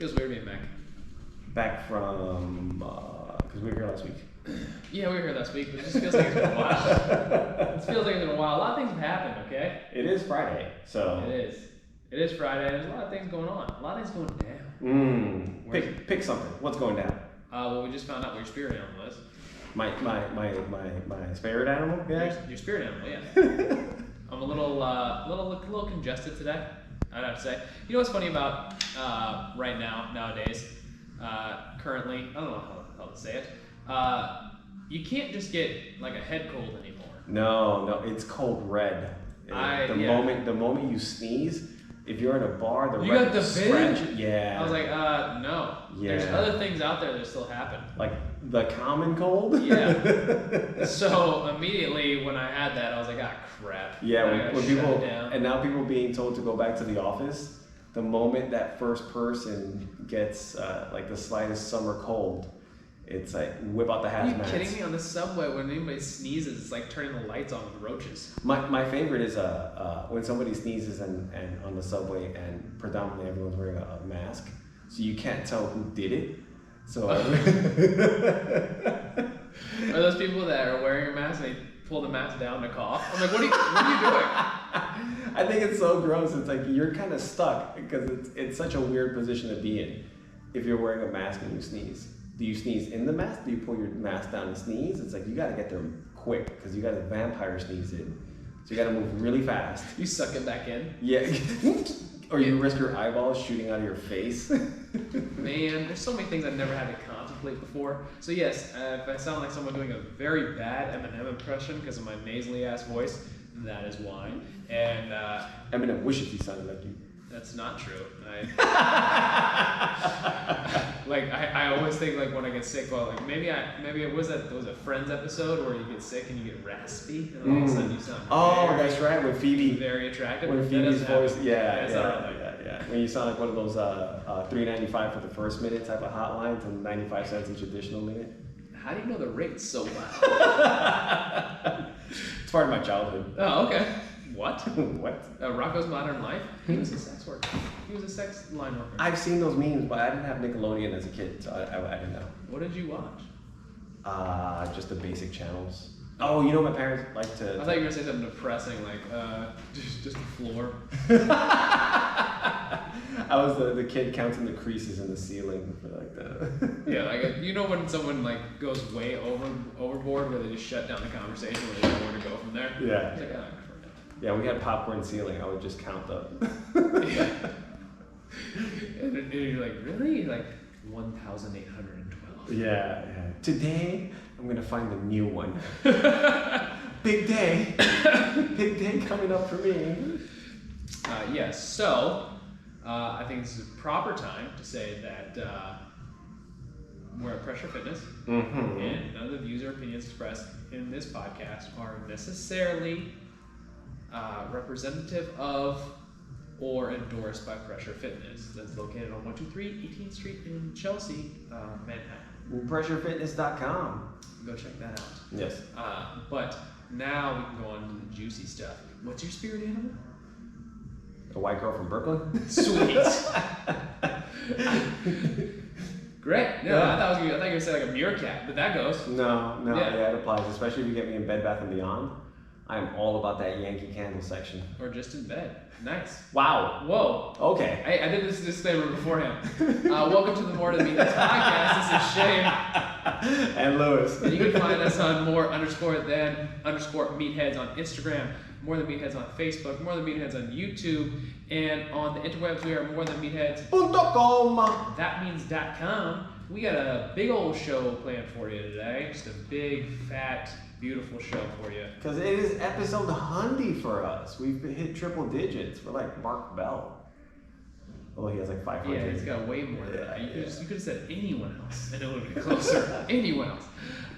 Feels weird being back. Back from, because we were here last week. Yeah, we were here last week, but it just feels like it's been a while. It feels like it's been a while. A lot of things have happened, okay? It is Friday, so. It is. It is Friday. There's a lot of things going on. A lot of things going down. Pick something. What's going down? Well, we just found out what your spirit animal is. My spirit animal? Yeah. Your spirit animal, yeah. I'm a little congested today, I'd have to say. You know what's funny about nowadays, currently, I don't know how to say it. You can't just get like a head cold anymore. No, it's cold red. The moment you sneeze, if you're in a bar, you got the scratch. vid? Yeah. I was like, no. Yeah. There's other things out there that still happen. Like the common cold? Yeah. So immediately when I had that, I was like, crap. Yeah, when people, and now people being told to go back to the office, the moment that first person gets like the slightest summer cold, it's like whip out the hazmat. Are you kidding me? On the subway, when anybody sneezes, it's like turning the lights on with roaches. My favorite is when somebody sneezes and on the subway and predominantly everyone's wearing a mask, so you can't tell who did it. So are those people that are wearing a mask and they pull the mask down to cough? I'm like, what are you doing? I think it's so gross. It's like you're kind of stuck because it's such a weird position to be in if you're wearing a mask and you sneeze. Do you sneeze in the mask? Do you pull your mask down and sneeze? It's like you got to get there quick because you got a vampire sneeze in. So you got to move really fast. You suck it back in? Yeah. Or you risk your eyeballs shooting out of your face. Man, there's so many things I've never had to contemplate before. So yes, if I sound like someone doing a very bad Eminem impression because of my nasally ass voice, that is why. And Eminem wishes he sounded like you. That's not true. I always think like when I get sick, well, like maybe it was a Friends episode where you get sick and you get raspy, and all of a sudden you sound. That's right. With Phoebe. Very attractive. When Phoebe's voice, yeah. When you sound like one of those $3.95 for the first minute type of hotline to 95 cents each additional minute. How do you know the rates so well? It's part of my childhood. Oh, okay. What? What? Rocko's Modern Life? He was a sex worker. He was a sex line worker. I've seen those memes, but I didn't have Nickelodeon as a kid, so I didn't know. What did you watch? Just the basic channels. Oh, you know my parents like to... I thought you were going to say something depressing, like, just the floor. I was the kid counting the creases in the ceiling for like the... Yeah, like, you know when someone like goes way overboard where they just shut down the conversation where they don't know where to go from there? Yeah. It's like, yeah, we had popcorn ceiling. I would just count the... Yeah. And you're like, really? You're like, 1,812. Yeah. Today, I'm going to find the new one. Big day. Big day coming up for me. Yes, so I think this is a proper time to say that we're at Pressure Fitness, and none of the views or opinions expressed in this podcast are necessarily representative of or endorsed by Pressure Fitness. That's located on 123 18th Street in Chelsea, Manhattan. PressureFitness.com. Go check that out. Yes. But now we can go on to the juicy stuff. What's your spirit animal? A white girl from Brooklyn? Sweet. Great. No, Yeah. I thought you were going to say like a meerkat, but that goes. No, Yeah. it applies, especially if you get me in Bed Bath & Beyond. I'm all about that Yankee Candle section. Or just in bed. Nice. Wow. Whoa. Okay. I did this disclaimer beforehand. Welcome to the More Than Meatheads podcast. This is Shane. And Lewis. And you can find us on more_than_meatheads on Instagram, More Than Meatheads on Facebook, More Than Meatheads on YouTube, and on the interwebs we are morethanmeatheads.com. That means .com. We got a big old show planned for you today. Just a big, fat, beautiful show for you. Because it is episode 100 for us. We've hit triple digits. We're like Mark Bell. Oh, he has like 500. Yeah, he's got way more than that. You could have said anyone else, and it would have been closer. Anyone else.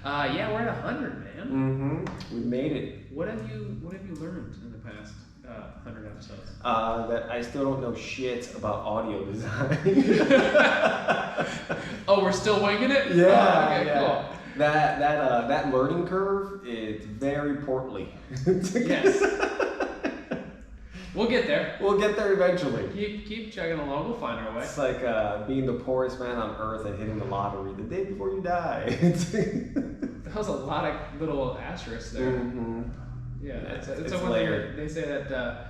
Yeah, we're at 100, man. We made it. What have you learned in the past 100 episodes? That I still don't know shit about audio design. Oh, we're still winging it? Yeah. Oh, okay, cool. That learning curve is very portly. Yes. We'll get there. We'll get there eventually. Keep chugging along. We'll find our way. It's like being the poorest man on earth and hitting the lottery the day before you die. That was a lot of little asterisks there. Mm-hmm. Yeah, It's a one layered. thing. They say that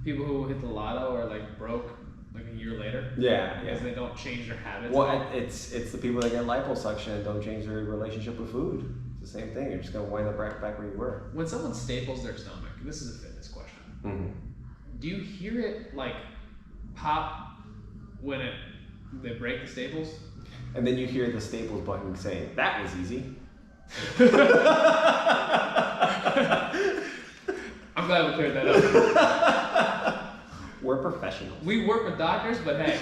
people who hit the lotto are like broke like a year later. Yeah, Because yeah. they don't change their habits. Well, it's the people that get liposuction and don't change their relationship with food. It's the same thing. You're just gonna wind up right back where you were. When someone staples their stomach, this is a fitness question. Mm-hmm. Do you hear it like pop when they break the staples? And then you hear the staples button saying, "That was easy." I'm glad we cleared that up. We're professionals. We work with doctors, but hey,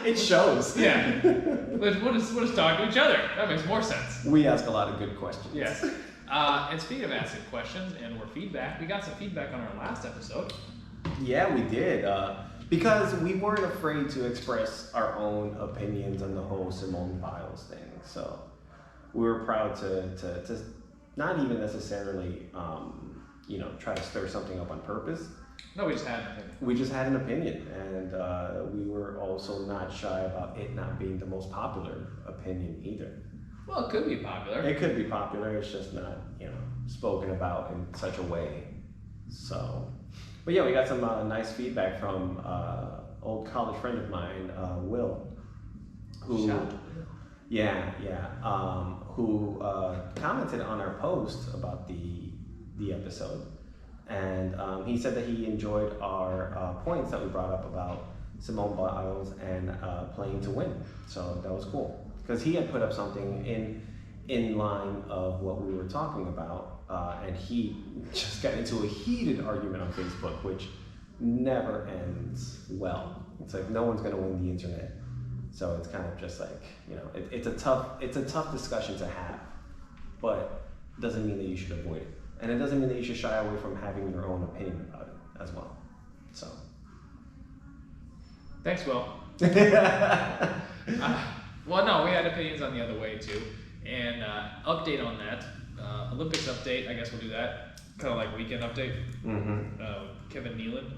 It shows. yeah, we'll just talk to each other. That makes more sense. We ask a lot of good questions. Yes. And speaking of asking questions or feedback, we got some feedback on our last episode. Yeah, we did. Because we weren't afraid to express our own opinions on the whole Simone Biles thing. So we were proud to not even necessarily, try to stir something up on purpose. No, we just had an opinion. We just had an opinion, and we were also not shy about it not being the most popular opinion either. Well, it could be popular. It could be popular, it's just not, spoken about in such a way. So, but yeah, we got some nice feedback from old college friend of mine, Will, who, Shout out. who commented on our post about the episode, and he said that he enjoyed our points that we brought up about Simone Biles and playing to win. So that was cool because he had put up something in line of what we were talking about, and he just got into a heated argument on Facebook, which never ends well. It's like no one's gonna win the internet, so it's kind of just like it's a tough discussion to have, but doesn't mean that you should avoid it, and it doesn't mean that you should shy away from having your own opinion about it as well. So Thanks, Will. Well, no, we had opinions on the other way too, and update on that. Olympics update. I guess we'll do that. Kind of like weekend update. Mm-hmm. Kevin Nealon.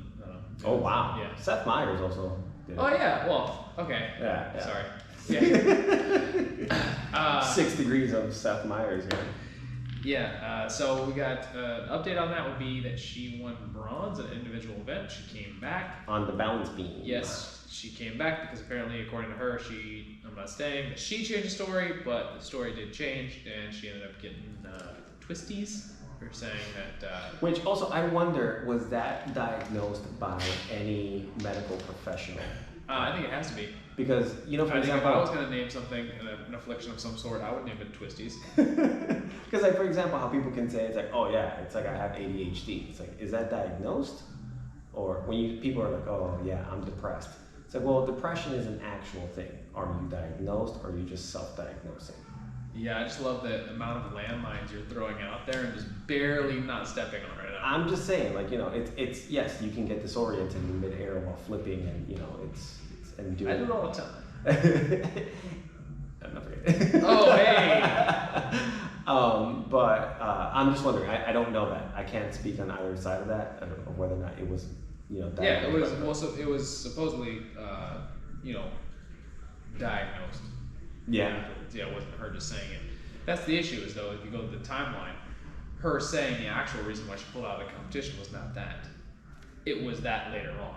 Oh wow. Yeah. Seth Meyers also did it. Oh yeah. Well, okay. Yeah. Sorry. Yeah. 6 degrees of Seth Meyers here. Yeah. So we got update on that would be that she won bronze at an individual event. She came back. On the balance beam. Yes, she came back because apparently, according to her, I'm not saying that she changed the story, but the story did change, and she ended up getting twisties for saying that. Which also, I wonder, was that diagnosed by any medical professional? I think it has to be. Because, for I think example... if I was going to name something, an affliction of some sort, I would name it twisties. Because, like, for example, how people can say, it's like, oh yeah, it's like I have ADHD. It's like, is that diagnosed? Or when people are like, oh yeah, I'm depressed. It's like, well, depression is an actual thing. Are you diagnosed or are you just self-diagnosing? Yeah, I just love the amount of landmines you're throwing out there and just barely not stepping on right now. I'm just saying, like, it's yes, you can get disoriented in midair while flipping, and it's and doing. I do it all the time. I'm not forgetting. Oh, hey. But I'm just wondering. I don't know that. I can't speak on either side of that, of whether or not it was, Yeah, it was. Well, so it was supposedly, diagnosed. Yeah. Yeah, it wasn't her just saying it. That's the issue. Is though, if you go to the timeline, her saying the actual reason why she pulled out of the competition was not that. It was that later on.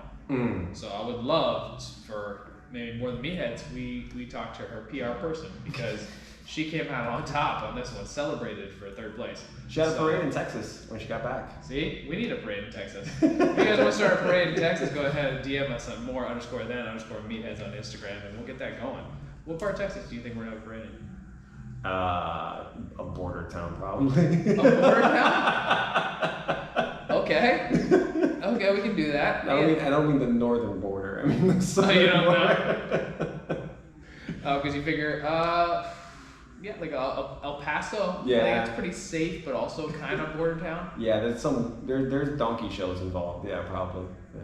So I would love for maybe more than meatheads, we talked to her PR person because she came out on top on this one, celebrated for third place. She had a parade in Texas when she got back. See, we need a parade in Texas. If you guys want to start a parade in Texas, go ahead and DM us on more_than_meatheads on Instagram, and we'll get that going. What part of Texas do you think we're gonna have a parade in? A border town, probably. A border town? Okay. Okay, we can do that. I don't mean the northern border. I mean the southern you don't border. know? Because you figure, like El Paso. Yeah. I think it's pretty safe, but also kind of border town. Yeah, there's donkey shows involved. Yeah, probably. Yeah.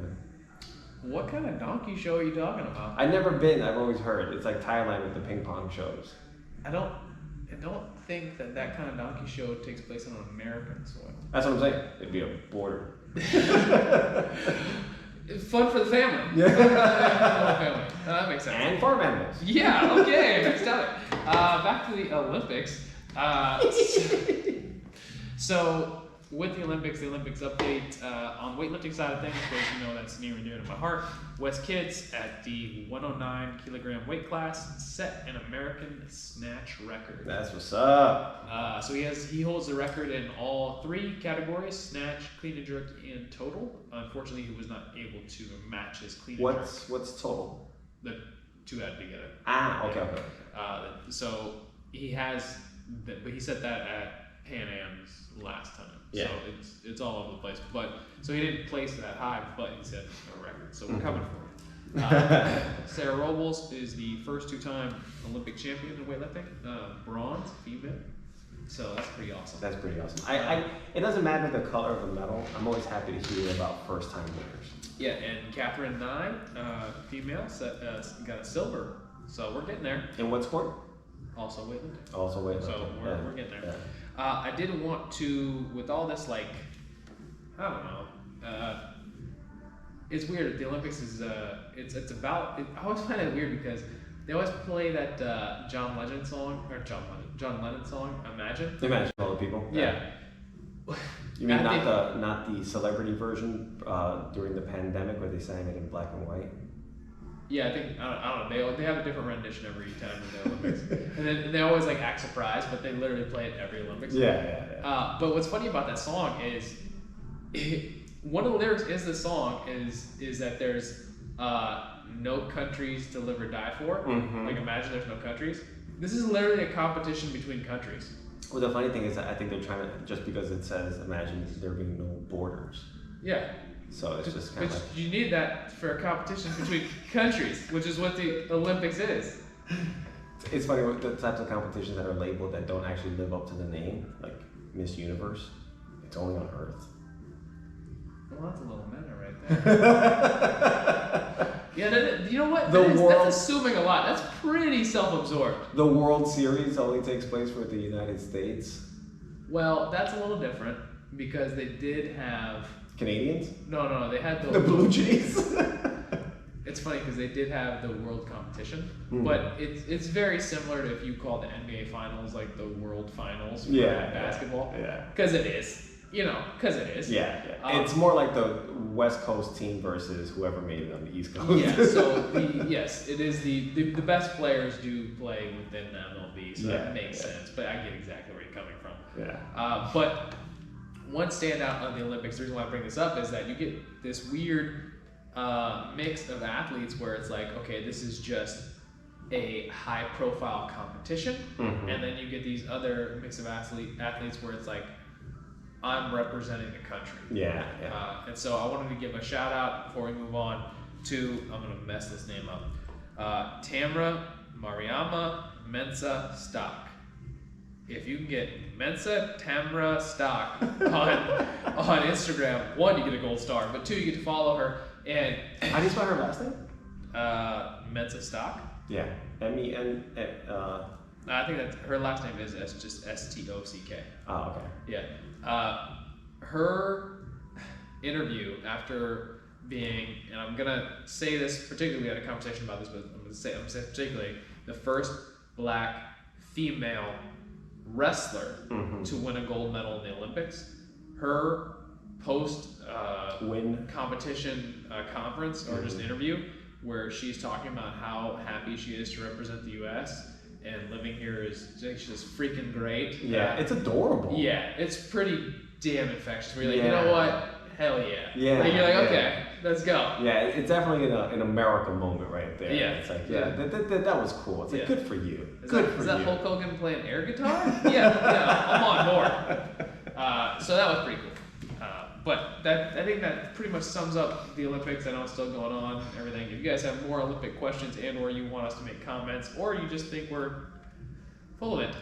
What kind of donkey show are you talking about? I've never been. I've always heard it's like Thailand with the ping pong shows. I don't think that kind of donkey show takes place on American soil. That's what I'm saying. It'd be a border Fun for the family. Yeah. Fun for the whole family. That makes sense. And farm animals. Yeah, okay, next topic. Back to the Olympics. So, with the Olympics update on weightlifting side of things, because you know that's near and dear to my heart. Wes Kids at the 109 kilogram weight class set an American snatch record. That's what's up. So he holds the record in all three categories: snatch, clean and jerk, and total. Unfortunately, he was not able to match his clean and jerk. What's total? The two added together. Okay. So he has, but he set that at Pan Am's last time. Yeah. So it's all over the place. But so he didn't place that high, but he set a record. So we're coming for him. Sarah Robles is the first two-time Olympic champion in weightlifting, bronze female. So that's pretty awesome. That's pretty awesome. It doesn't matter the color of the medal. I'm always happy to hear about first-time winners. Yeah, and Catherine Nye, female, got a silver. So we're getting there. In what sport? Also weightlifting. Also weightlifting. So we're getting there. Yeah. I did want to, with all this, like, I don't know. It's weird. The Olympics is it's about. I always find it weird because they always play that John Lennon song, Imagine. Imagine all the people. Yeah. You mean not the celebrity version during the pandemic where they sang it in black and white? Yeah, I think I don't know. They have a different rendition every time in the Olympics, and then they always like act surprised, but they literally play it every Olympics. Yeah. But what's funny about that song is one of the lyrics is the song is that there's no countries to live or die for. Mm-hmm. Like imagine there's no countries. This is literally a competition between countries. Well, the funny thing is that I think they're trying to, just because it says imagine there being no borders. Yeah. So it's just kind of But like... you need that for a competition between countries, which is what the Olympics is. It's funny with the types of competitions that are labeled that don't actually live up to the name, like Miss Universe. It's only on Earth. Well, that's a little meta right there. Yeah, you know what? That's assuming a lot. That's pretty self-absorbed. The World Series only takes place for the United States. Well, that's a little different because they did have... Canadians? No, they had The Blue Jays. It's funny because they did have the world competition, Mm. but it's very similar to if you call the NBA finals like the world finals for Yeah, basketball. Yeah. Because it is. Because it is. Yeah. It's more like the West Coast team versus whoever made it on the East Coast. Yeah, so it is the best players do play within the MLB, so that makes sense. But I get exactly where you're coming from. Yeah. But one standout of the Olympics, the reason why I bring this up is that you get this weird mix of athletes where it's like, okay, this is just a high-profile competition, and then you get these other mix of athletes where it's like, I'm representing the country. Yeah. And so I wanted to give a shout out before we move on to, I'm going to mess this name up, Tamra Mariama Mensah Stock. If you can get Mensa Tamra Stock on Instagram, one, you get a gold star, but two, you get to follow her. And how do you spell her last name? Mensa Stock. Yeah, MEN. I think that her last name is just STOCK. Oh, okay. Yeah. Her interview after being, and I'm gonna say this particularly, we had a conversation about this, but I'm gonna say particularly the first black female wrestler to win a gold medal in the Olympics. Her post win competition conference or just interview where she's talking about how happy she is to represent the U.S. and living here is just freaking great. Yeah, it's adorable. Yeah, it's pretty damn infectious. Where you're like, you know what? Hell yeah. Yeah. Like, you're like, okay, let's go. Yeah, it's definitely an America moment right there. Yeah. It's like, that was cool. It's like, good for you. Is that Hulk Hogan playing air guitar? yeah, I'm on board. So that was pretty cool. But I think that pretty much sums up the Olympics. I know it's still going on and everything. If you guys have more Olympic questions and or you want us to make comments or you just think we're full of it.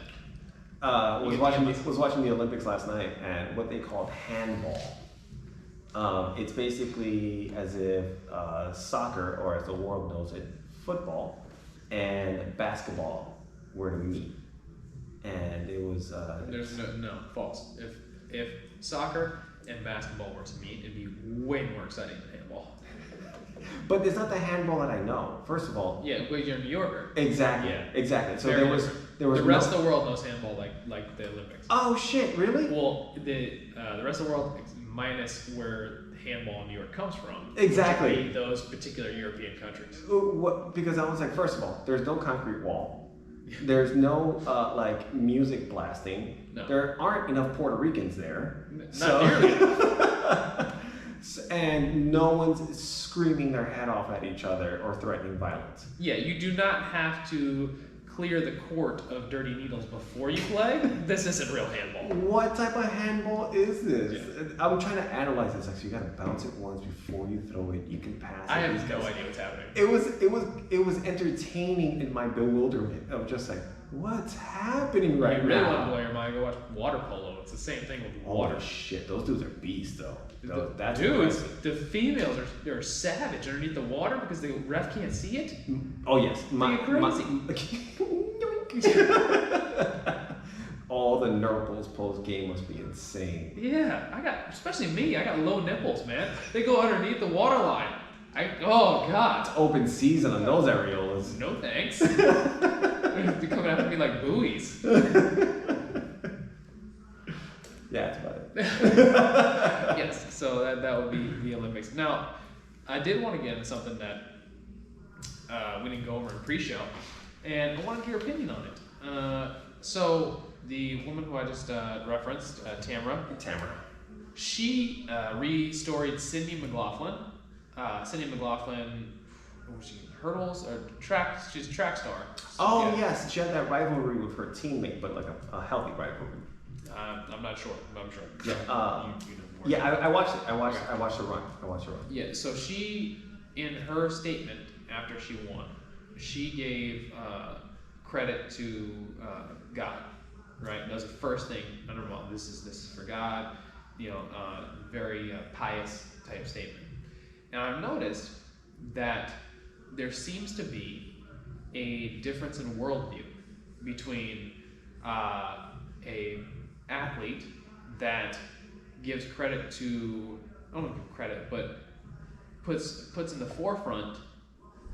Was watching the Olympics last night and what they called handball. It's basically as if soccer, or as the world knows it, football and basketball were to meet. And it was... There's no false. If soccer and basketball were to meet, it'd be way more exciting than handball. But it's not the handball that I know. First of all. Yeah, but you're a New Yorker. Exactly. Yeah. Exactly. So Very there was the rest of the world knows handball like the Olympics. Oh shit! Really? Well, the rest of the world minus where handball in New York comes from. Exactly. Which would be those particular European countries. Because I was like, first of all, there's no concrete wall. There's no like music blasting. No. There aren't enough Puerto Ricans there. Not nearly enough. And no one's screaming their head off at each other or threatening violence. Yeah, you do not have to clear the court of dirty needles before you play. This isn't real handball. What type of handball is this? Yeah. I'm trying to analyze this. Like, so you gotta bounce it once before you throw it. You can pass it. I have no idea what's happening. It was entertaining in my bewilderment of just like, what's happening right You really now? want to blow your mind, go watch water polo. It's the same thing with water. Oh shit, those dudes are beasts though. That's Dudes, impressive. the females are savage underneath the water because the ref can't see it. Oh yes, all the nurples post game must be insane. Yeah, especially me. I got low nipples, man. They go underneath the water line. Oh god. Open season on those areolas. No thanks. They're coming after me like buoys. Yeah, that's about it. Yes, so that would be the Olympics. Now, I did want to get into something that we didn't go over in pre-show, and I wanted your opinion on it. So the woman who I just referenced, Tamara, she restoried Sydney McLaughlin. Sydney McLaughlin, what was she? Hurdles or track? She's a track star. Oh Yeah. yes, she had that rivalry with her teammate, but like a healthy rivalry. I'm not sure, but I'm sure. Yeah. You know more. Yeah, I watched it. I watched the run. Yeah, so she, in her statement after she won, she gave credit to God, right? That was the first thing under her mouth. This is for God, very pious type statement. And I've noticed that there seems to be a difference in worldview between a athlete that gives credit to, I don't want to give credit, but puts in the forefront,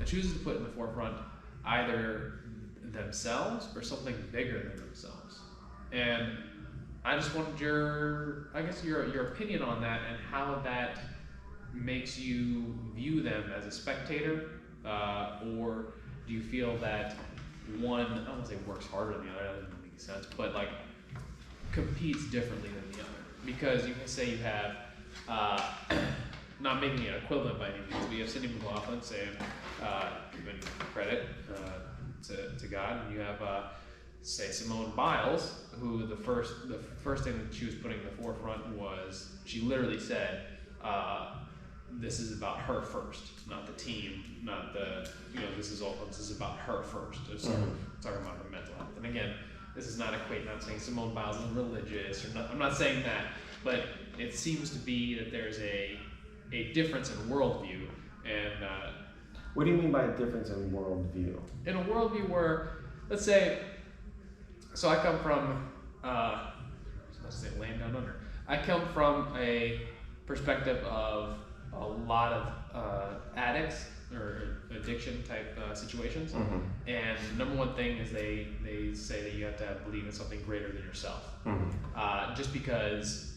chooses to put in the forefront either themselves or something bigger than themselves. And I just wanted your opinion on that and how that makes you view them as a spectator, or do you feel that one, I don't want to say works harder than the other, that doesn't make sense, but like competes differently than the other? Because you can say you have, not making it equivalent by any means, but you have Sydney McLaughlin saying, giving credit to God, and you have, say, Simone Biles, who the first thing that she was putting in the forefront was, she literally said, this is about her first, not the team, not the, this is about her first. So talking about her mental health. And again, this is not saying Simone Biles is religious, or not, I'm not saying that, but it seems to be that there's a difference in worldview. And What do you mean by a difference in worldview? in a worldview where, let's say, so I come from, I was about to say land down under. I come from a perspective of a lot of addicts or addiction type situations. Mm-hmm. And the number one thing is they say that you have to believe in something greater than yourself. Mm-hmm. Just because,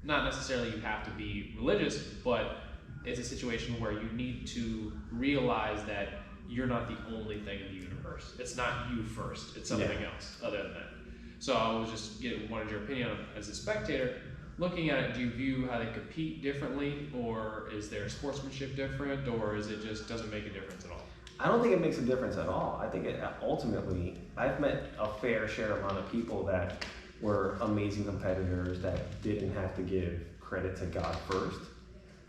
not necessarily you have to be religious, but it's a situation where you need to realize that you're not the only thing in the universe. It's not you first, it's something else other than that. So I was just wanted your opinion on, as a spectator, looking at it, do you view how they compete differently, or is their sportsmanship different, or is it just doesn't make a difference at all? I don't think it makes a difference at all. I think ultimately, I've met a fair share amount of people that were amazing competitors that didn't have to give credit to God first.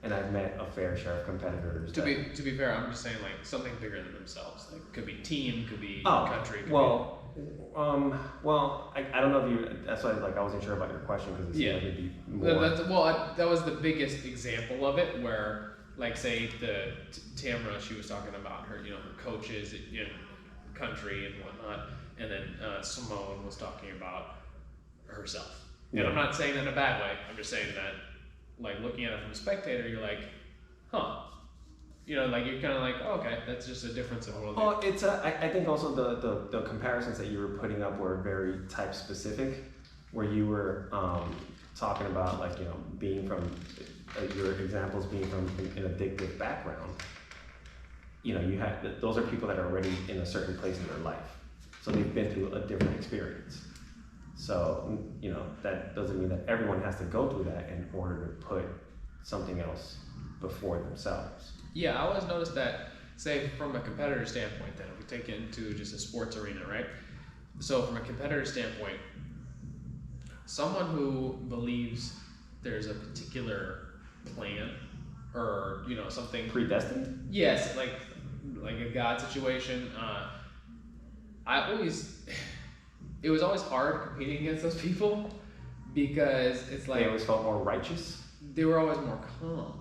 And I've met a fair share of competitors. To be fair, I'm just saying like something bigger than themselves. Like could be team, could be country. Could I don't know if you. That's why I wasn't sure about your question because it seemed like it'd be more. That was the biggest example of it, where like say the Tamara, she was talking about her, her coaches in country and whatnot, and then Simone was talking about herself. And I'm not saying that in a bad way. I'm just saying that like looking at it from a spectator, you're like, huh. You know, like you're kind of like, oh, okay, that's just a difference in worldview. Well, I think also the comparisons that you were putting up were very type specific, where you were talking about like, you know, being from your examples being from an addictive background. You know, you had those are people that are already in a certain place in their life, so they've been through a different experience. So, you know, that doesn't mean that everyone has to go through that in order to put something else before themselves. Yeah, I always noticed that, say, from a competitor standpoint, then if we take it into just a sports arena, right? So from a competitor standpoint, someone who believes there's a particular plan or, you know, something Predestined? yes, like a God situation. It was always hard competing against those people because it's like They always felt more righteous. they were always more calm.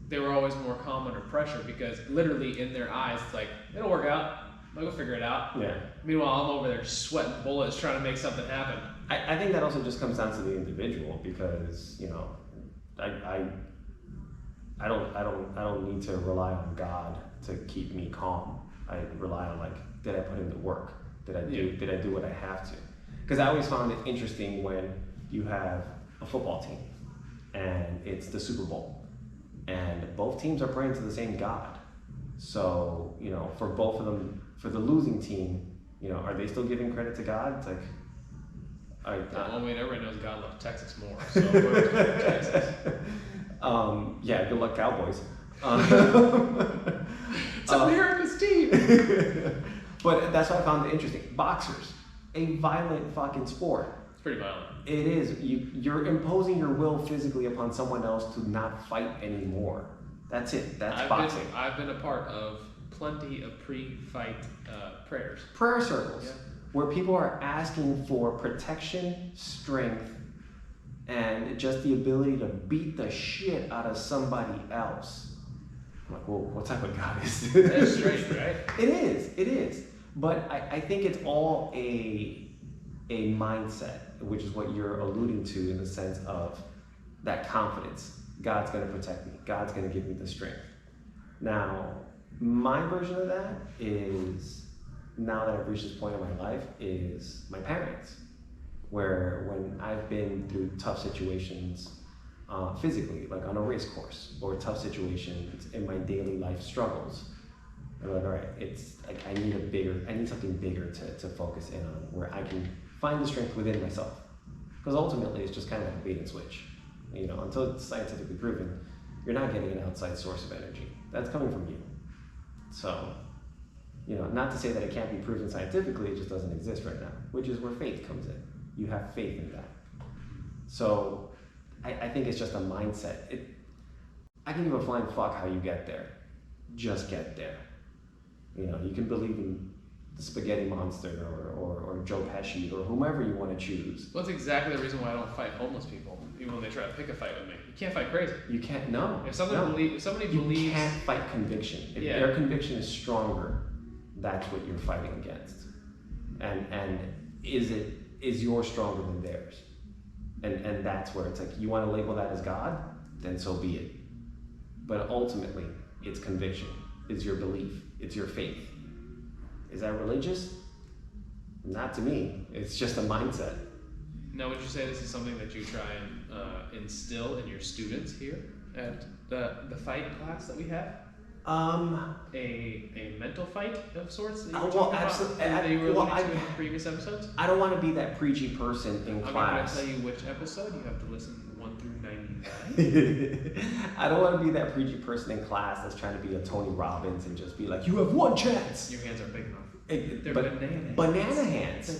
They were always more calm under pressure because literally in their eyes, it's like, it'll work out. We'll figure it out. Yeah. Meanwhile, I'm over there sweating bullets trying to make something happen. I think that also just comes down to the individual because, you know, I don't need to rely on God to keep me calm. I rely on like, did I put in the work? Did I do what I have to? Because I always found it interesting when you have a football team and it's the Super Bowl and both teams are praying to the same God. So, you know, for both of them, for the losing team, you know, are they still giving credit to God? It's like, everybody knows God loves Texas more. So whoever's going to Texas. Yeah, good luck, Cowboys. It's America's team. But that's what I found interesting. Boxers, a violent fucking sport. It's pretty violent. It is. You're imposing your will physically upon someone else to not fight anymore. That's it. That's boxing. I've been a part of plenty of pre-fight prayers. Prayer circles, Yeah. where people are asking for protection, strength, and just the ability to beat the shit out of somebody else. I'm like, well, what type of God is this? That's strange, right? It is. But I think it's all a mindset, which is what you're alluding to in the sense of that confidence. God's going to protect me. God's going to give me the strength. Now, my version of that is, now that I've reached this point in my life, is my parents. Where when I've been through tough situations physically, like on a race course, or tough situations in my daily life struggles, I'm like, all right, it's like I need something bigger to focus in on, where I can find the strength within myself. Because ultimately, it's just kind of like a bait and switch. You know, until it's scientifically proven, you're not getting an outside source of energy. That's coming from you. So, you know, not to say that it can't be proven scientifically, it just doesn't exist right now, which is where faith comes in. You have faith in that. So, I think it's just a mindset. I can give a flying fuck how you get there. Just get there. You know, you can believe in the spaghetti monster or Joe Pesci or whomever you want to choose. Well, that's exactly the reason why I don't fight homeless people, even when they try to pick a fight with me. You can't fight crazy. You can't, no. If somebody believes... You can't fight conviction. If their conviction is stronger, that's what you're fighting against. And is yours stronger than theirs? And that's where it's like, you want to label that as God? Then so be it. But ultimately, it's conviction. It's your belief. It's your faith. Is that religious? Not to me. It's just a mindset. Now, would you say this is something that you try and instill in your students here at the fight class that we have? A mental fight of sorts that you were talking about, that you were alluding to in previous episodes? I don't want to be that preachy person in class. I'm going to tell you which episode. You have to listen 1 through 99. I don't want to be that preachy person in class that's trying to be a Tony Robbins and just be like, you have one chance. Your hands are big enough. They're banana hands.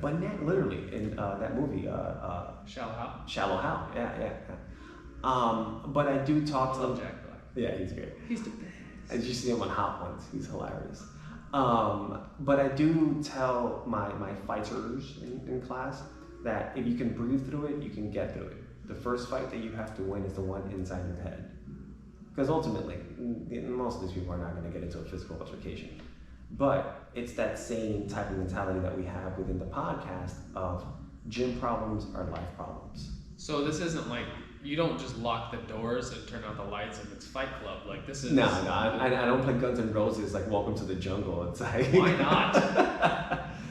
Banana, literally, in that movie. Shallow Hal. Shallow Hal, yeah. But I do talk to them. Jack Black. Yeah, he's great. He's the best. Did you see him on Hot Ones? He's hilarious. But I do tell my fighters in class that if you can breathe through it, you can get through it. The first fight that you have to win is the one inside your head. Because ultimately, most of these people are not going to get into a physical altercation. But it's that same type of mentality that we have within the podcast of gym problems are life problems. So this isn't like you don't just lock the doors and turn out the lights and it's Fight Club. Like this is No, I don't play Guns N' Roses like Welcome to the Jungle. It's like why not?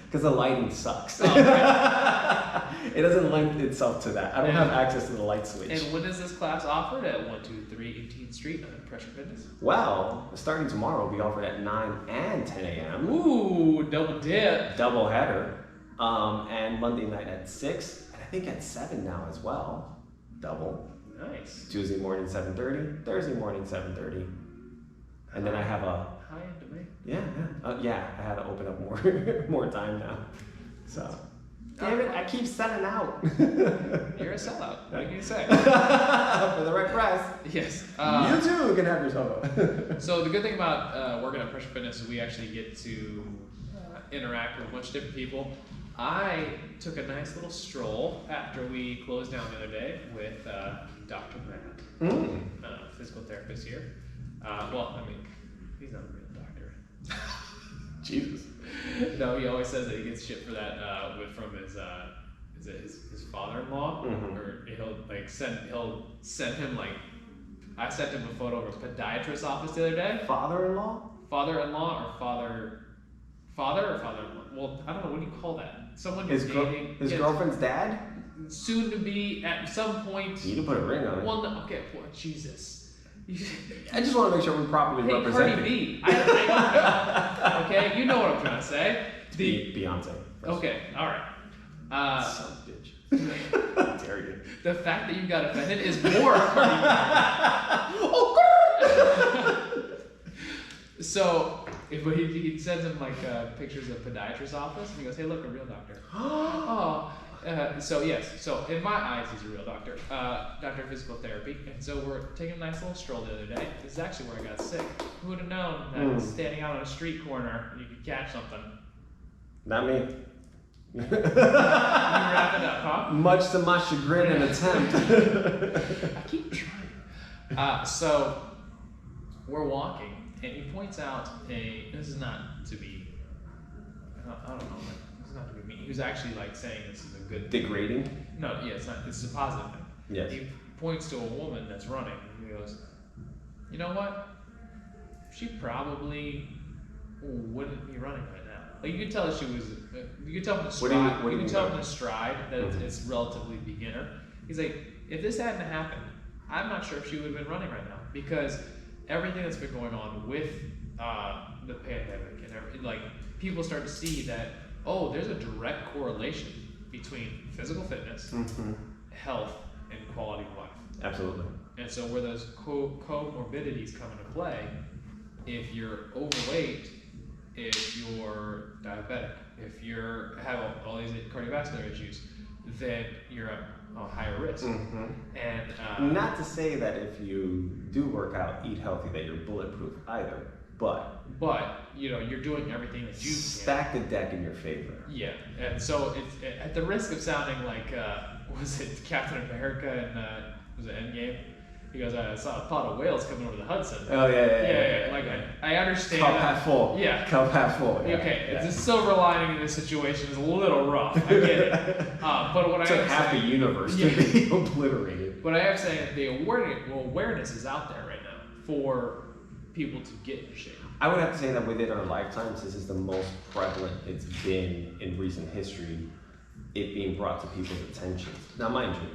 Because the lighting sucks. Oh, right. It doesn't lend itself to that. I don't have access to the light switch. And when is this class offered? At 123 18th Street on Pressure Fitness? Well, starting tomorrow, will be offered at 9 and 10 a.m. Ooh, double dip. Double header. And Monday night at 6, and I think at 7 now as well. Double. Nice. Tuesday morning 7:30, Thursday morning 7:30, and then I have a high end to me. yeah. I had to open up more time now. So, damn it, I keep selling out. You're a sellout. What can you say? For the right price. Yes. You too can have yourself up. So the good thing about working at Pressure Fitness is we actually get to interact with a bunch of different people. I took a nice little stroll after we closed down the other day with Dr. Matt, physical therapist here. Well, I mean, he's not a real doctor. Jesus. No, he always says that he gets shit for that from his his father-in-law, or he'll send him like, I sent him a photo of a podiatrist's office the other day. Father-in-law? Father-in-law or father or father-in-law? Well, I don't know, what do you call that? Someone you're dating. His girlfriend's dad? Soon to be at some point. You need to put a ring on it. Well, no, okay, poor Jesus. I just want to make sure we're properly represented. Cardi B. I don't know. Okay, you know what I'm trying to say. Beyonce. Okay, all right. Son of a bitch. How dare you? The fact that you got offended is more Cardi B. So if he sends him like pictures of podiatrist's office, and he goes, "Hey, look, a real doctor." So yes, so in my eyes, he's a real doctor, doctor of physical therapy, and so we're taking a nice little stroll the other day. This is actually where I got sick. Who would have known that standing out on a street corner, you could catch something? Not me. You wrap it up, huh? Much to my chagrin and attempt. I keep trying. So we're walking. And he points out this is not to be, I don't know, this is not to be mean. He was actually like saying this is a good thing. Degrading? No, yeah, it's not, this is a positive thing. Yes. He points to a woman that's running, and he goes, you know what? She probably wouldn't be running right now. Like, you could tell she was, you could tell from the stride, you could tell from the stride that it's relatively beginner. He's like, if this hadn't happened, I'm not sure if she would have been running right now, because everything that's been going on with the pandemic and everything, like, people start to see that, oh, there's a direct correlation between physical fitness, health, and quality of life. Absolutely. And so where those comorbidities come into play, if you're overweight, if you're diabetic, if you have all these cardiovascular issues, then you're at a higher risk. And not to say that if you do work out, eat healthy, that you're bulletproof either, but you know, you're doing everything that you can. Stack the deck in your favor. Yeah, and so it's at the risk of sounding like was it Captain America and was it Endgame? He goes, I saw a pod of whales coming over the Hudson. Oh yeah. Like I understand. Cup half full. Yeah. Cup half full. Yeah. Okay, the silver lining in this situation is a little rough. I get it. But what I am half saying, the universe to be obliterated. But I am saying the awareness is out there right now for people to get in shape. I would have to say that within our lifetimes, this is the most prevalent it's been in recent history, it being brought to people's attention. Now, mind you,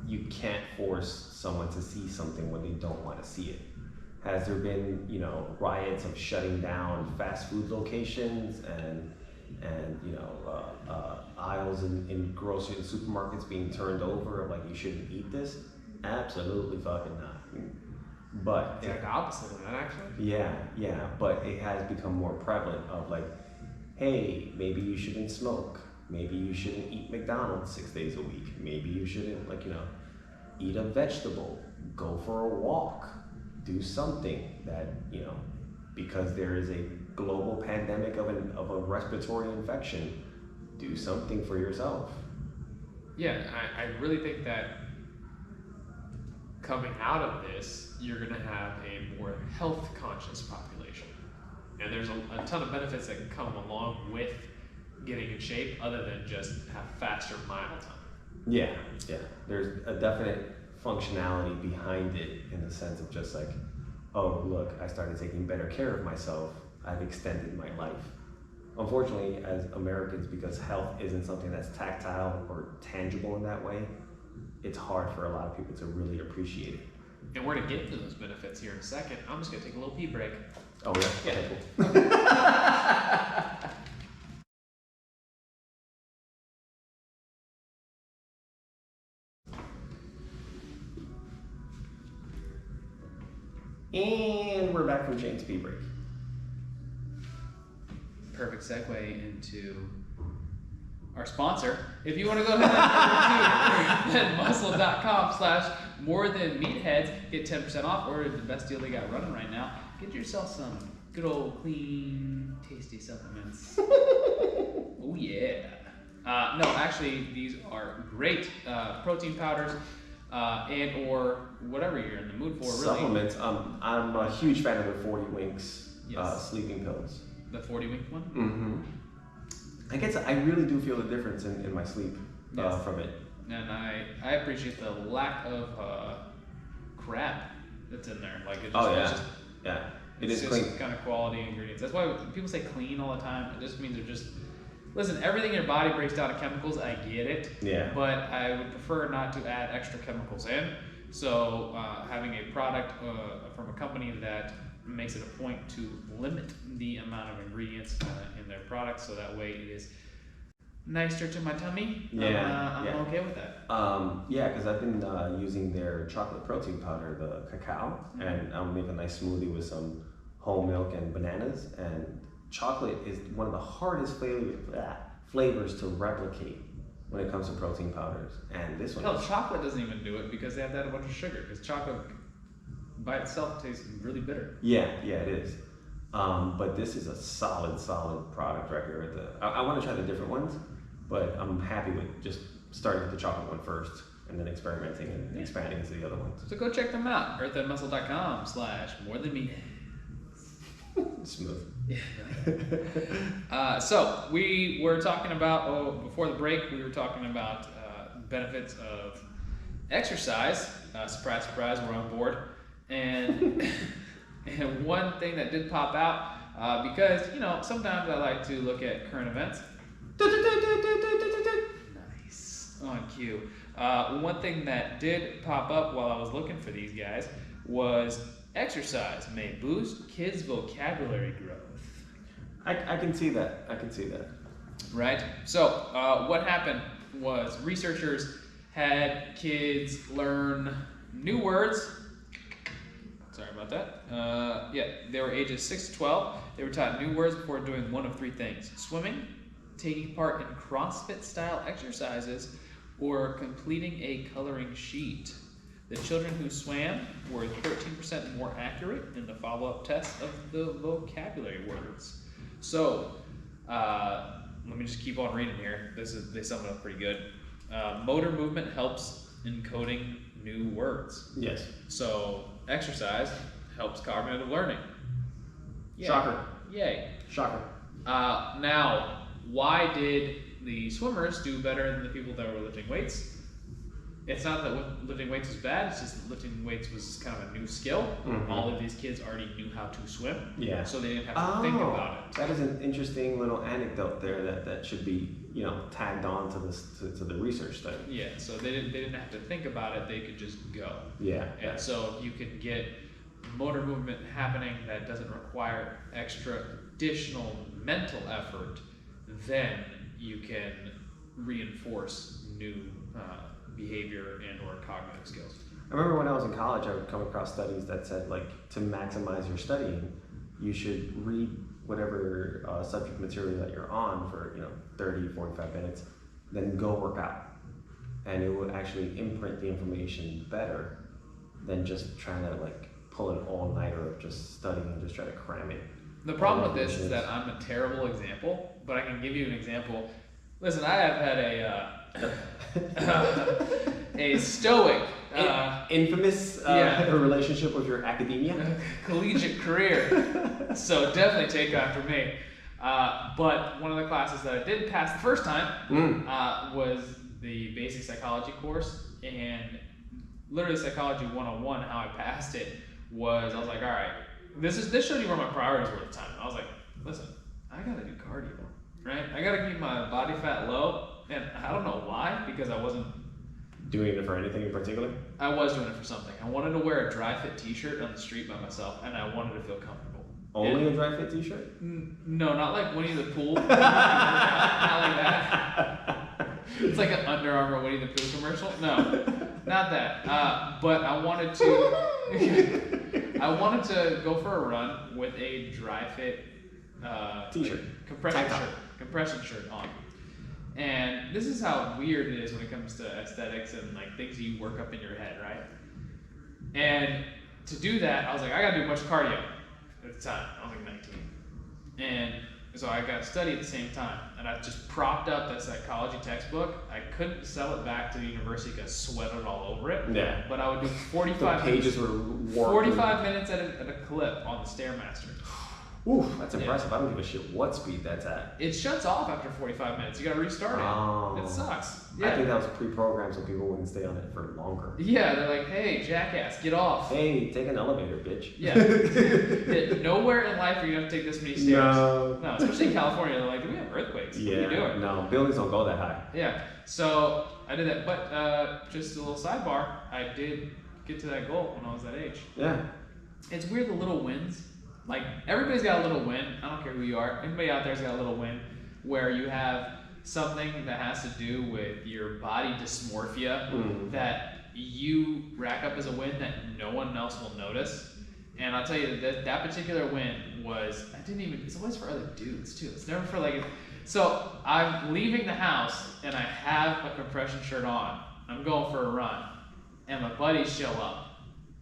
you can't force someone to see something when they don't want to see it. Has there been, riots of shutting down fast food locations and aisles in grocery and supermarkets being turned over, like you shouldn't eat this? Absolutely fucking not. But it's like the opposite of that, actually. Yeah, but it has become more prevalent of like, hey, maybe you shouldn't smoke. Maybe you shouldn't eat McDonald's 6 days a week. Maybe you shouldn't, eat a vegetable. Go for a walk. Do something that, because there is a global pandemic of a respiratory infection, do something for yourself. Yeah, I really think that coming out of this, you're going to have a more health conscious population. And there's a ton of benefits that come along with getting in shape other than just have faster mile time. Yeah, yeah. There's a definite functionality behind it in the sense of just like, oh, look, I started taking better care of myself. I've extended my life. Unfortunately, as Americans, because health isn't something that's tactile or tangible in that way, it's hard for a lot of people to really appreciate it. And we're going to get to those benefits here in a second. I'm just going to take a little pee break. Oh, yeah? Yeah. Okay, cool. And we're back from James P. break. Perfect segue into our sponsor. If you want to go ahead and muscle.com/morethanmeatheads, get 10% off, or the best deal they got running right now. Get yourself some good old clean, tasty supplements. Oh yeah. No, actually, these are great protein powders and or whatever you're in the mood for. Really. Supplements. I'm a huge fan of the 40 Winks Yes. sleeping pills. The 40-week one? Mm-hmm. I really do feel the difference in my sleep Yes. from it. And I appreciate the lack of crap that's in there. Like it just, Oh, yeah. it's just, Yeah, it it's is just clean. kind of quality ingredients. That's why people say clean all the time. It just means they're just listen. Everything in your body breaks down to chemicals. I get it. Yeah. But I would prefer not to add extra chemicals in. So having a product from a company that makes it a point to limit the amount of ingredients in their products, so that way it is nicer to my tummy. Yeah, I'm yeah. okay with that. Yeah, because I've been using their chocolate protein powder, the cacao, and I'll make a nice smoothie with some whole milk and bananas. And chocolate is one of the hardest flavors to replicate when it comes to protein powders. And this one, Hell, chocolate doesn't even do it because they have that a bunch of sugar. Because chocolate by itself tastes really bitter. yeah, it is. But this is a solid product right here. I want to try the different ones, but I'm happy with just starting with the chocolate one first and then experimenting and expanding into the other ones. So go check them out. earthandmuscle.com/morethanmeat. Smooth. So we were talking about, before the break, we were talking about benefits of exercise. Surprise, surprise, we're on board. And and one thing that did pop out, because sometimes I like to look at current events. Nice, on cue. One thing that did pop up while I was looking for these guys was exercise may boost kids' vocabulary growth. I can see that. Right? So what happened was researchers had kids learn new words. Sorry about that. They were ages 6 to 12. They were taught new words before doing one of 3 things: swimming, taking part in CrossFit style exercises, or completing a coloring sheet. The children who swam were 13% more accurate in the follow-up test of the vocabulary words. So, let me just keep on reading here. They sum it up pretty good. Motor movement helps in coding new words. Yes. So, exercise helps cognitive learning. Yay. Shocker. Yay. Shocker. Now, why did the swimmers do better than the people that were lifting weights? It's not that lifting weights was bad, it's just that lifting weights was kind of a new skill. Mm-hmm. All of these kids already knew how to swim, Yeah. so they didn't have to think about it. That is an interesting little anecdote there that should be tagged on to the research study. Yeah, so they didn't have to think about it, they could just go. Yeah. And so if you can get motor movement happening that doesn't require additional mental effort, then you can reinforce new behavior and or cognitive skills. I remember when I was in college, I would come across studies that said, like, to maximize your studying, you should read whatever subject material that you're on for 30, 45 minutes, then go work out. And it will actually imprint the information better than just trying to pull an all-nighter of just studying and just try to cram it. The problem with this is that I'm a terrible example, but I can give you an example. Listen, I have had a stoic, infamous relationship with your academia, collegiate career. So definitely take after me. But one of the classes that I did pass the first time was the basic psychology course, and literally psychology 101, how I passed it was, I was like, all right, this showed you where my priorities were at the time. I was like, listen, I gotta do cardio, right? I gotta keep my body fat low, and I don't know why, because I wasn't doing it for anything in particular? I was doing it for something. I wanted to wear a dry fit t-shirt on the street by myself, and I wanted to feel comfortable. Only a dry fit t-shirt? No, not like Winnie the Pooh. Not like that. It's like an Under Armour Winnie the Pooh commercial. No, not that. But I wanted to go for a run with a dry fit t-shirt, compression shirt on. And this is how weird it is when it comes to aesthetics and like things you work up in your head, right? And to do that, I was like, I gotta do a bunch of cardio at the time. I was like 19. And so I got to study at the same time. And I just propped up that psychology textbook. I couldn't sell it back to the university because I sweated all over it. Yeah. But I would do 45 pages minutes, were warped. 45 minutes at a clip on the Stairmaster. Ooh, that's impressive. I don't give a shit what speed that's at. It shuts off after 45 minutes. You gotta restart it. Oh. It sucks. I think that was pre-programmed so people wouldn't stay on it for longer. Yeah, they're like, hey, jackass, get off. Hey, take an elevator, bitch. Yeah. Nowhere in life are you gonna have to take this many stairs. No, especially in California. They're like, do we have earthquakes? Yeah, what are you doing? no, buildings don't go that high. Yeah, so I did that. But just a little sidebar, I did get to that goal when I was that age. Yeah. It's weird, the little wins. Like, everybody's got a little win. I don't care who you are. Anybody out there's got a little win where you have something that has to do with your body dysmorphia that you rack up as a win that no one else will notice. And I'll tell you that particular win was, it's always for other dudes too. It's never for like, so I'm leaving the house and I have a compression shirt on. I'm going for a run and my buddies show up.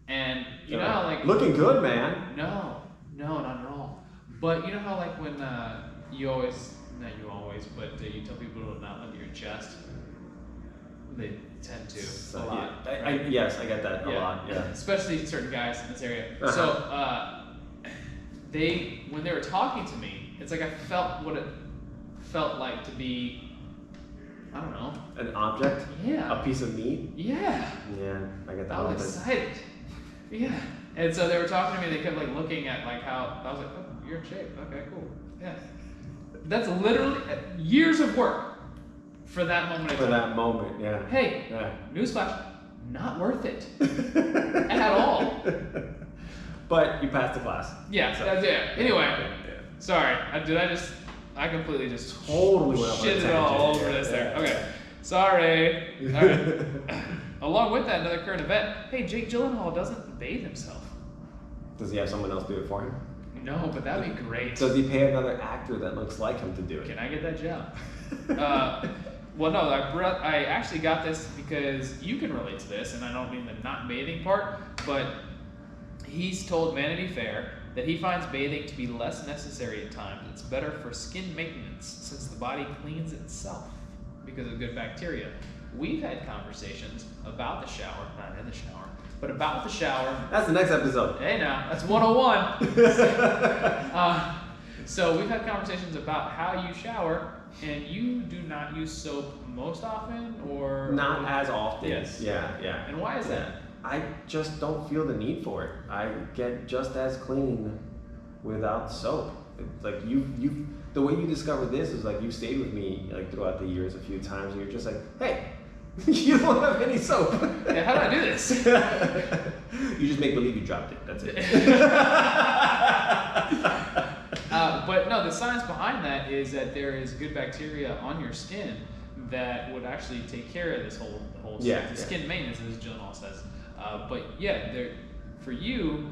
And you know how like, looking good, man. No, not at all. But you know how like when you tell people to not look at your chest? They tend to a lot. Yeah. Right? Yes, I get that a lot. Yeah. Especially certain guys in this area. So when they were talking to me, it's like I felt what it felt like to be, I don't know. An object? Yeah. A piece of meat? Yeah. Yeah, I get that. I was excited. Yeah. And so they were talking to me, they kept like looking at like how, I was like, oh, you're in shape. Okay, cool. Yeah. That's literally years of work for that moment. That moment, yeah. Hey, newsflash, not worth it at all. But you passed the class. Yeah, so. That's it. Anyway, sorry, I completely just totally shit it all over this there. Okay, sorry. All right. Along with that, another current event. Hey, Jake Gyllenhaal doesn't bathe himself. Does he have someone else do it for him? No, but that'd be great. Does he pay another actor that looks like him to do it? Can I get that job? Well, no, I actually got this because you can relate to this, and I don't mean the not bathing part, but he's told Vanity Fair that he finds bathing to be less necessary at times. It's better for skin maintenance since the body cleans itself because of good bacteria. We've had conversations about the shower, not in the shower, but about the shower. That's the next episode. Hey now, that's 101. So we've had conversations about how you shower, and you do not use soap most often, or? Not as often. Yes. Yeah. And why is that? I just don't feel the need for it. I get just as clean without soap. It's like the way you discovered this is like you stayed with me like throughout the years a few times, and you're just like, hey, you don't have any soap. Yeah, how do I do this? You just make believe you dropped it. That's it. But no, the science behind that is that there is good bacteria on your skin that would actually take care of this whole skin maintenance, as Gyllenhaal says. But yeah, for you,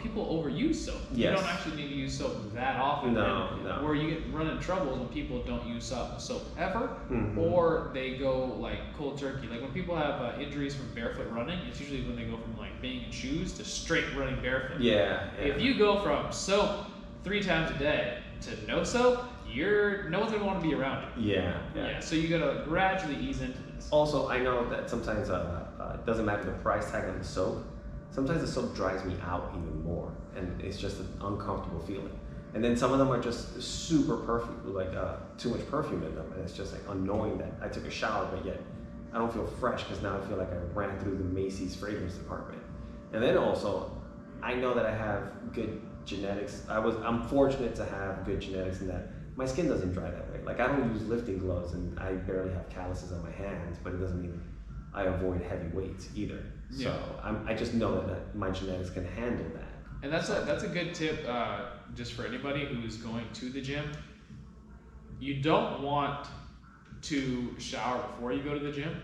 people overuse soap. Yes. You don't actually need to use soap that often. No. Where you run into troubles when people don't use soap ever, or they go like cold turkey. Like when people have injuries from barefoot running, it's usually when they go from like being in shoes to straight running barefoot. Yeah. If you go from soap 3 times a day to no soap, no one's gonna want to be around you. Yeah. So you gotta gradually ease into this. Also, I know that sometimes it doesn't matter the price tag on the soap. Sometimes the soap dries me out even more, and it's just an uncomfortable feeling. And then some of them are just super perfume, like too much perfume in them, and it's just like annoying that I took a shower, but yet I don't feel fresh because now I feel like I ran through the Macy's fragrance department. And then also, I know that I have good genetics. I'm fortunate to have good genetics in that my skin doesn't dry that way. Like I don't use lifting gloves, and I barely have calluses on my hands, but it doesn't mean I avoid heavy weights either. So I just know that my genetics can handle that. And that's a good tip just for anybody who's going to the gym. You don't want to shower before you go to the gym.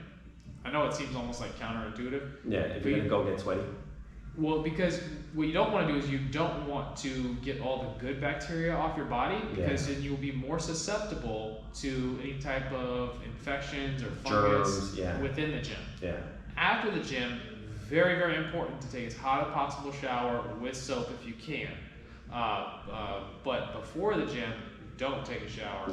I know it seems almost like counterintuitive. Yeah, if you're gonna go get sweaty. Well, because what you don't want to do is you don't want to get all the good bacteria off your body, because then you'll be more susceptible to any type of infections or fungus within the gym. Yeah. After the gym, very, very important to take as hot as possible shower with soap if you can. But before the gym, don't take a shower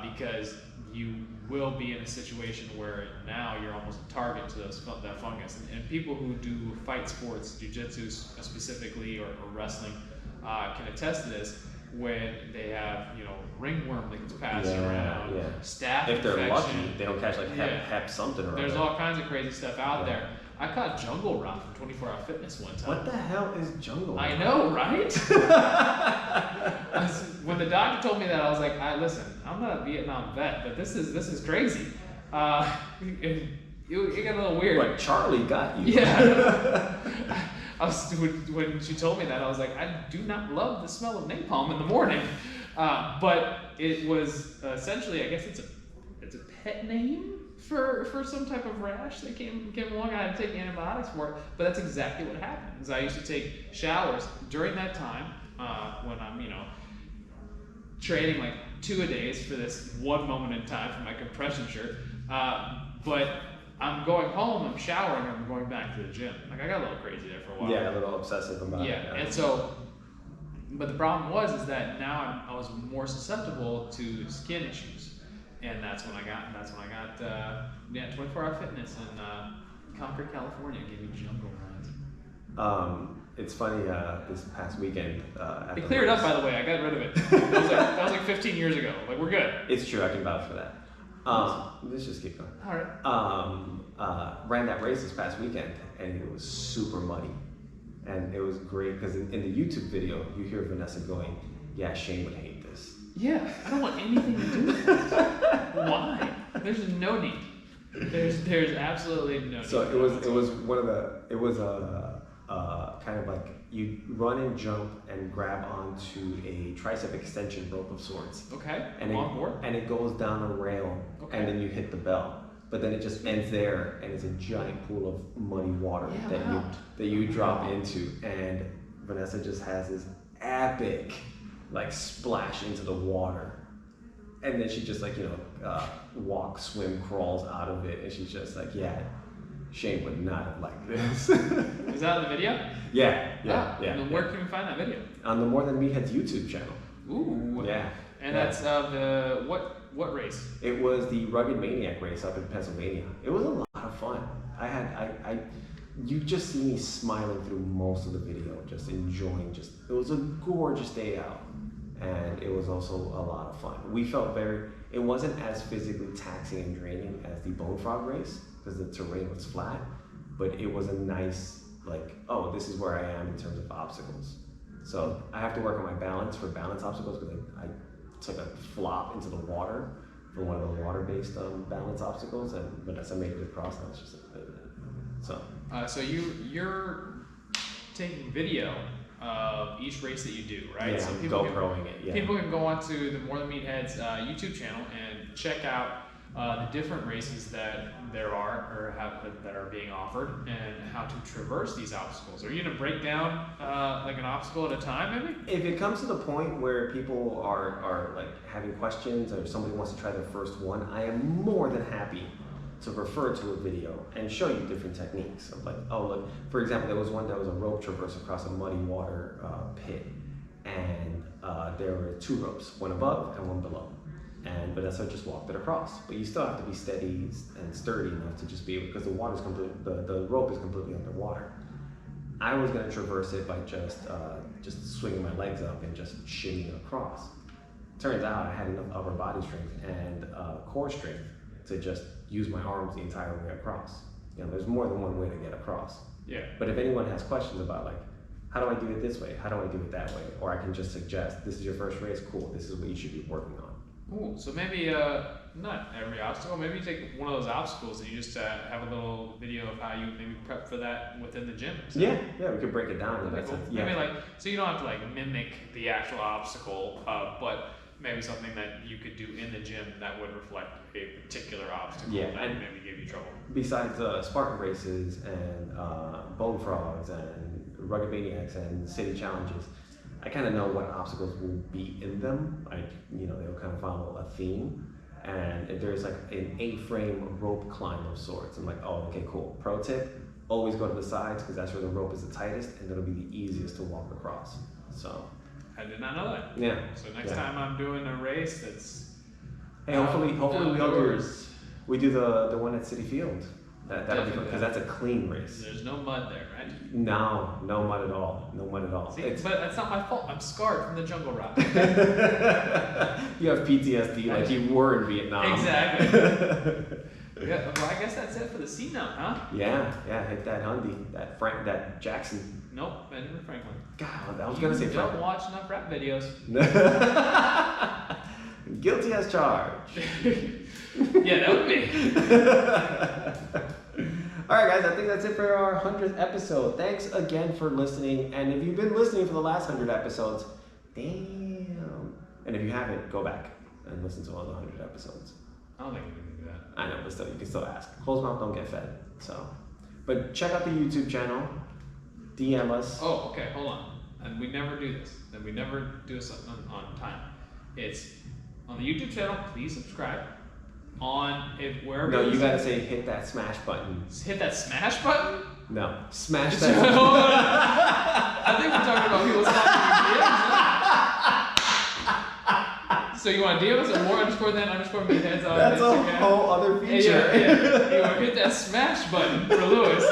because you will be in a situation where now you're almost a target to that fungus. And people who do fight sports, jiu-jitsu specifically, or wrestling, can attest to this. When they have, ringworm that gets passed around, staph if they're infection, lucky, they don't catch like hep something or there's all kinds of crazy stuff out there. I caught jungle rot from 24 Hour Fitness one time. What the hell is jungle rot? I know, right? When the doctor told me that, I was like, listen, I'm not a Vietnam vet, but this is crazy. It got a little weird. But Charlie got you. Yeah. When she told me that, I was like, I do not love the smell of napalm in the morning. But it was essentially, I guess it's a pet name for some type of rash that came along. I had to take antibiotics for it, but that's exactly what happened. Because I used to take showers during that time when I'm training like 2 a days for this one moment in time for my compression shirt. But I'm going home, I'm showering, I'm going back to the gym. Like I got a little crazy there for a while. Yeah, a little obsessive about it. Yeah, and so, but the problem is that now I was more susceptible to skin issues, and that's when I got 24 Hour Fitness in Concord, California, gave me jungle runs. It's funny. This past weekend, it cleared up, by the way. I got rid of it. That was like 15 years ago. Like we're good. It's true. I can vouch for that. Let's just keep going. All right. Ran that race this past weekend, and it was super muddy, and it was great because in the YouTube video you hear Vanessa going, "Yeah, Shane would hate this." Yeah, I don't want anything to do with this. Why? There's no need. There's absolutely no need. So it was kind of like you run and jump and grab onto a tricep extension rope of sorts. Okay. And it goes down a rail, and then you hit the bell. But then it just ends there, and it's a giant pool of muddy water that you drop into, and Vanessa just has this epic splash into the water, and then she just walks, swim, crawls out of it, and she's just like, yeah, Shane would not have liked this. Is that in the video? Yeah. And then where can we find that video? On the More Than Meatheads YouTube channel. Ooh. Yeah. And that's the what race? It was the Rugged Maniac race up in Pennsylvania. It was a lot of fun. You just see me smiling through most of the video, just enjoying. It was a gorgeous day out, and it was also a lot of fun. We felt it wasn't as physically taxing and draining as the Bone Frog race because the terrain was flat, but it was a nice this is where I am in terms of obstacles. So I have to work on my balance for balance obstacles because I took a flop into the water for one of the water-based balance obstacles, and Vanessa made it across. That was just So you're taking video of each race that you do, right? Yeah, so GoProing it. Yeah. People can go onto the More Than Meatheads YouTube channel and check out the different races that there are or that are being offered, and how to traverse these obstacles. Are you gonna break down an obstacle at a time, maybe? If it comes to the point where people are having questions, or somebody wants to try their first one, I am more than happy to refer to a video and show you different techniques of look, for example, there was one that was a rope traverse across a muddy water pit, and there were 2 ropes, one above and one below. And Vanessa just walked it across, but you still have to be steady and sturdy enough to just be able, because the rope is completely underwater. I was gonna traverse it by just swinging my legs up and just shimmying across. Turns out I had enough upper body strength and core strength to just use my arms the entire way across. You know, there's more than one way to get across. Yeah. But if anyone has questions about like, how do I do it this way? How do I do it that way? Or I can just suggest, this is your first race, cool, this is what you should be working on. Ooh, so maybe not every obstacle. Maybe you take one of those obstacles and you just have a little video of how you maybe prep for that within the gym. So Yeah, we could break it down in that cool. sense. Maybe Yeah. like, so you don't have to like mimic the actual obstacle, but maybe something that you could do in the gym that would reflect a particular obstacle Yeah, that and- maybe give you trouble. Besides Spartan races and Bone Frogs and Rugged Maniacs and City Challenges, I kind of know what obstacles will be in them. Like, you know, they'll kind of follow a theme. And if there's like an A-frame rope climb of sorts, I'm like, oh, okay, cool. Pro tip, always go to the sides because that's where the rope is the tightest and it'll be the easiest to walk across. So, I did not know that. yeah. So next Yeah. time I'm doing a race that's Hey, hopefully we all do. outdoors, We do the one at City Field. That'll be fun Definitely. because that's a clean race. there's no mud there, right? No mud at all. No mud at all. See, It's- but that's not my fault. I'm scarred from the jungle route. You have PTSD like you were in Vietnam. Exactly. Yeah, well, I guess that's it for the C note, huh? yeah, hit that Hyundai, that Jackson. Nope, Benjamin Franklin. God, I was gonna say You don't Franklin. watch enough rap videos. Guilty as charged. Yeah, that would be. All right, guys, I think that's it for our 100th episode. Thanks again for listening. And if you've been listening for the last 100 episodes, damn. And if you haven't, go back and listen to all the 100 episodes. I don't think we can do that. I know, but still, you can still ask. Closed mouth don't get fed. So, but check out the YouTube channel. DM us. Oh, okay, hold on. And we never do this. And we never do something on time. It's on the YouTube channel, please subscribe. On if wherever No, you listen- gotta say hit that smash button. hit that smash button. No, smash Hold that. on. I think we're talking about people sliding DMs. So you want to DM us or more underscore than underscore meatheads on That's a Instagram? whole other feature. Yeah. You want to hit that smash button for Lewis.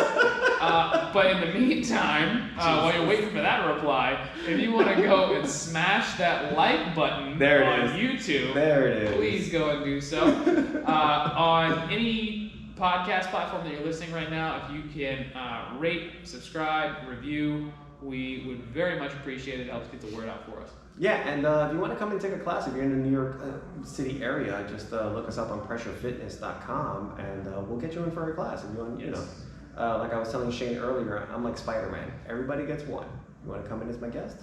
But in the meantime, while you're waiting for that reply, if you want to go and smash that like button There it on is. YouTube, There it is. please go and do so. On any podcast platform that you're listening right now, if you can rate, subscribe, review, we would very much appreciate it. It helps get the word out for us. Yeah, and if you want to come and take a class, if you're in the New York City area, just look us up on pressurefitness.com and we'll get you in for a class. If you want, you know, like I was telling Shane earlier, I'm like Spider-Man. Everybody gets one. You want to come in as my guest?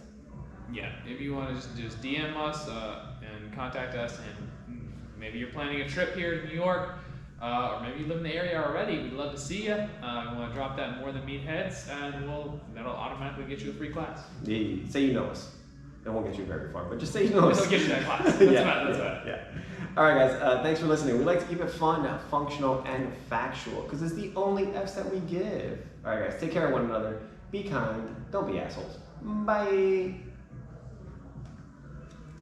Yeah, if you want to just DM us and contact us, and maybe you're planning a trip here to New York, or maybe you live in the area already, we'd love to see you. We want to drop that more than meatheads, and that'll automatically get you a free class. Yeah, say you know us. It won't get you very far, but just say you know us. It'll get you that class. That's Yeah, about it. yeah. All right, guys. Thanks for listening. We like to keep it fun, functional, and factual because it's the only F's that we give. All right, guys. Take care of one another. Be kind. Don't be assholes. Bye.